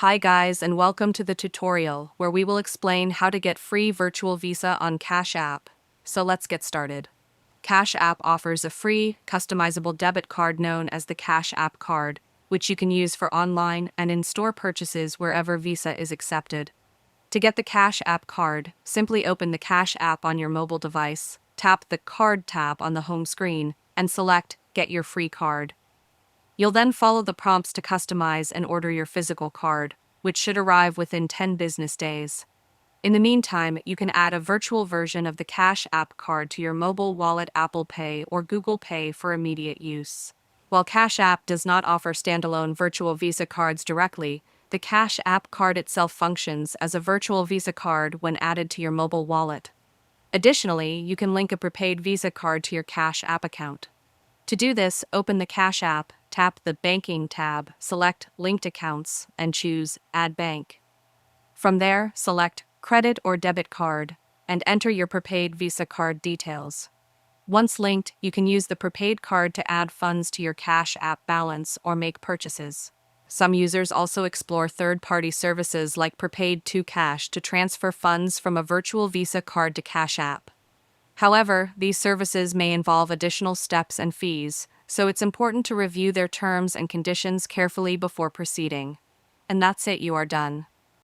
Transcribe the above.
Hi guys, and welcome to the tutorial where we will explain how to get free virtual Visa on Cash App. So let's get started. Cash App offers a free, customizable debit card known as the Cash App card, which you can use for online and in-store purchases wherever Visa is accepted. To get the Cash App card, simply open the Cash App on your mobile device, tap the Card tab on the home screen, and select Get Your Free Card. You'll then follow the prompts to customize and order your physical card, which should arrive within 10 business days. In the meantime, you can add a virtual version of the Cash App card to your mobile wallet, Apple Pay, or Google Pay for immediate use. While Cash App does not offer standalone virtual Visa cards directly, the Cash App card itself functions as a virtual Visa card when added to your mobile wallet. Additionally, you can link a prepaid Visa card to your Cash App account. To do this, open the Cash App, tap the Banking tab, select Linked Accounts, and choose Add Bank. From there, select Credit or Debit Card, and enter your prepaid Visa card details. Once linked, you can use the prepaid card to add funds to your Cash App balance or make purchases. Some users also explore third-party services like Prepaid to Cash to transfer funds from a virtual Visa card to Cash App. However, these services may involve additional steps and fees, so it's important to review their terms and conditions carefully before proceeding. And that's it, you are done.